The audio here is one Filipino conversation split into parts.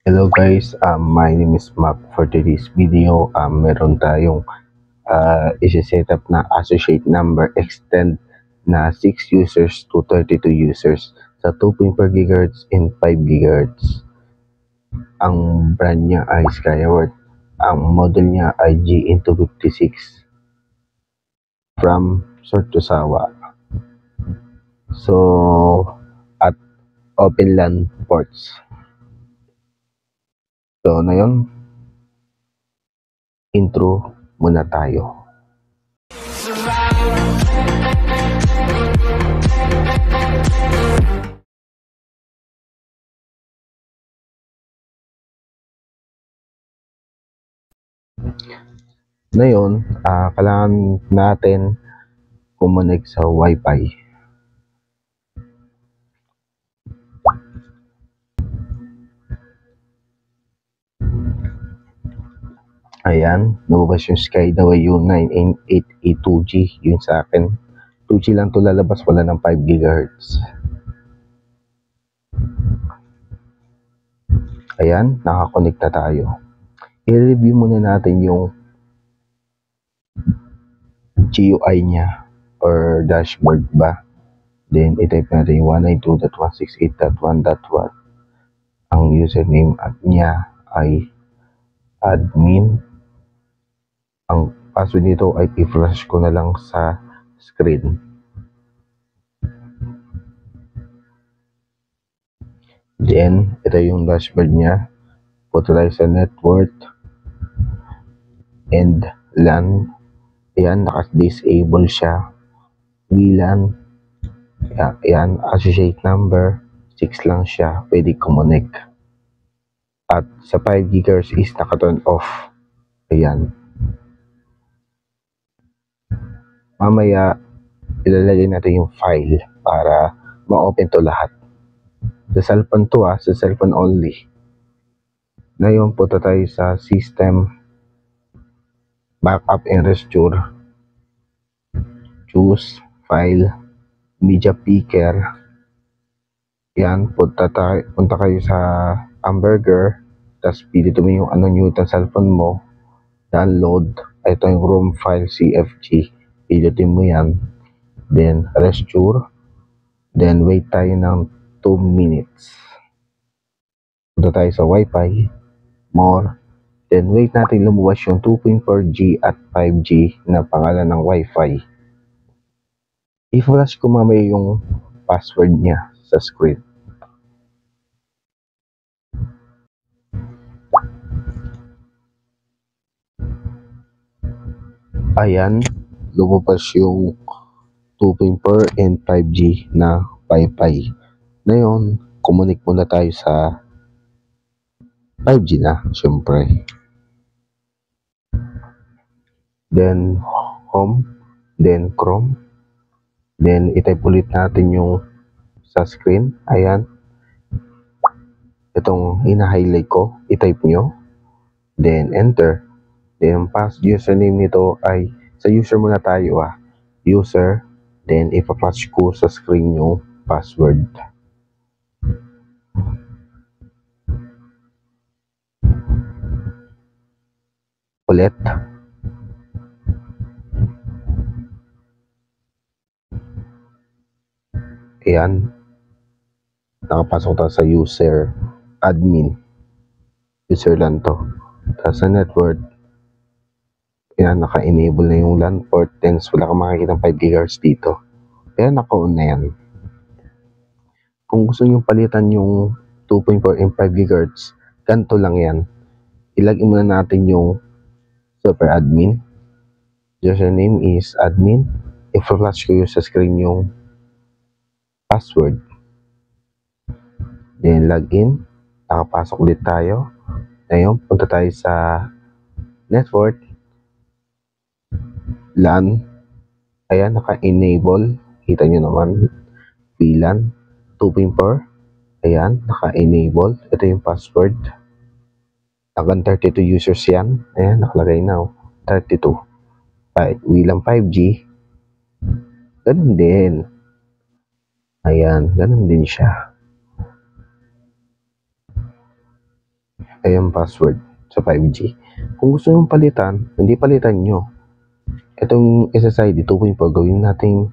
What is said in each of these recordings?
Hello guys, my name is Mac. For today's video, meron tayong isi-set up na associate number extend na 6 users to 32 users sa 2.4 GHz and 5 GHz. Ang brand niya ay Skyward. Ang model niya ay GN256 from Sortosawa. So, at Open LAN ports. So, na yun, intro muna tayo. Ngayon, kailangan natin kumonek sa Wi-Fi. Ayan, lumabas yung Skydaway U988A2G, yun sa akin. 2G lang to lalabas, wala ng 5 GHz. Ayan, nakakonect na tayo. I-review muna natin yung GUI niya or dashboard ba. Then, i-type natin yung 192.168.1.1. Ang username niya ay admin. Ang password nito ay i-flash ko na lang sa screen. Then, ito yung dashboard niya. Punta tayo sa network and LAN. Ayan, naka-disable siya. WLAN. Ayan, associate number. 6 lang siya. Pwede kumonek. At sa 5 GHz is naka-turn off. Ayan. Mamaya, ilalagay natin yung file para ma-open to lahat. Sa cellphone to sa cellphone only. Ngayon, punta tayo sa system, backup and restore. Choose, file, media picker. Yan, punta kayo sa hamburger. Tapos pilito mo yung yung cellphone mo. Download. Ito yung room file CFG. Pilitin mo yan. Then, restore. Then, wait tayo ng 2 minutes. Punta tayo sa Wi-Fi. More. Then, wait natin lumabas yung 2.4G at 5G na pangalan ng Wi-Fi. I-flash ko mamaya yung password niya sa screen. Ayan, lumabas yung 2.4 and 5G na Wi-Fi. Ngayon, kumonek muna tayo sa 5G na, syempre. Then, home. Then, Chrome. Then, itype ulit natin yung sa screen. Ayan. Itong ina-highlight ko, itype nyo. Then, enter. Then, username nito ay, sa user muna tayo User. Then, ipa-flash ko sa screen yung password. Ulit. Ayan. Nakapasok tayo sa user admin. User lang to. Tapos sa network, yan, naka-enable na yung LAN port. Then, wala kang makikita ng 5 GHz dito. Kaya naka-on na yan. Kung gusto nyo palitan yung 2.4 and 5 GHz, ganito lang yan. Ilagay muna natin yung super admin. Username is admin. I-flash ko yung sa screen yung password. Then, login. Nakapasok ulit tayo. Ngayon, punta tayo sa network. LAN. Ayan, naka-enable. Kita nyo naman. VLAN 2.4. Ayan, naka-enable. Ito yung password. Hanggang 32 users yan. Ayan, nakalagay na. 32. WLAN 5G. Ganun din. Ayan, ganun din siya. Ayan password sa 5G. Kung gusto nyong palitan, hindi palitan nyo. Itong SSID 2.4 gawin nating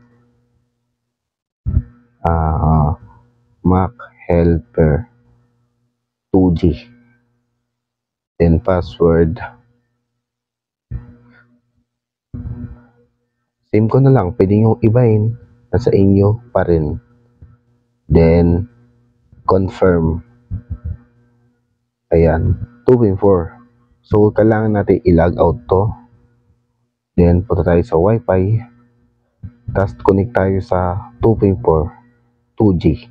Mac Helper 2G. Then password. Same ko na lang, pwede nyo ibahin, nasa inyo pa rin. Then confirm. Ayan, 2.4. So kailangan natin i-log out to. Then punta tayo sa Wi-Fi. Tapos connect tayo sa 2.4 2G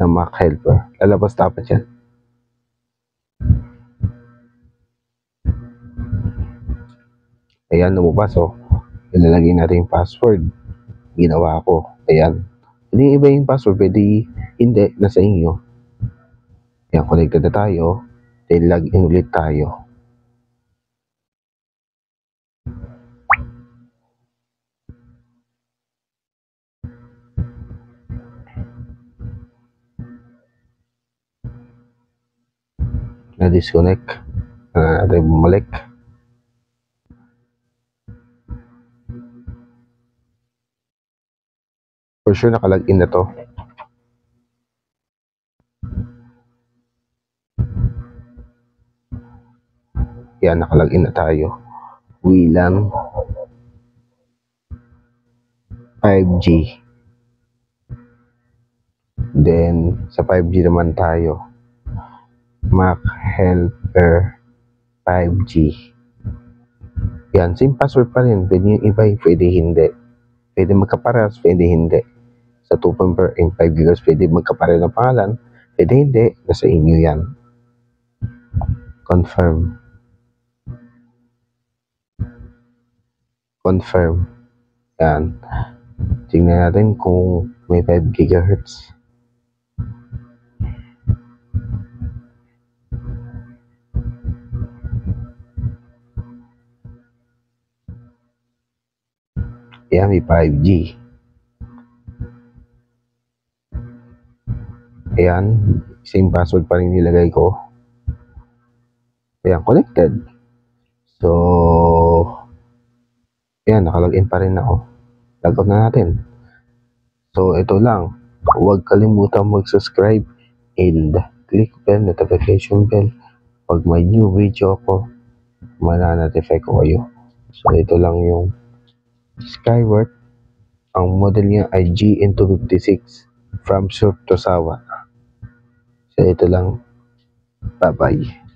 na Mac Helper. Lalabas dapat yan. Ayan, lumabas oh. Ilalagay natin yung password. Ginawa ko. Ayan. Hindi iba yung password, pwede hindi, nasa inyo. Ayan, connected na tayo. Then log in ulit tayo. Na-disconnect. Natin bumalik. For sure, nakalagin na to. Yan, nakalagin na tayo. WLAN 5G. Then, sa 5G naman tayo. Mac Helper 5G. Yan, same password pa rin. Pwede yung iba, pwede hindi. Pwede magkaparas, pwede hindi. Sa 2.4 and 5 GB, pwede magkapares ng pangalan. Pwede hindi. Nasa inyo yan. Confirm. Confirm. Yan. Tingnan natin kung may 5 GHz. Yan, may 5G. Ayan, same password pa rin nilagay ko. Ayan, connected. So, ayan, nakalogin pa rin ako. Log out na natin. So, ito lang. Huwag kalimutan mag-subscribe and click bell, notification bell. Pag may new video ako, mananotify ko kayo. So, ito lang yung Skyward. Ang model niya ay GN256 from Surf to Sawa. So, ito lang. Bye-bye.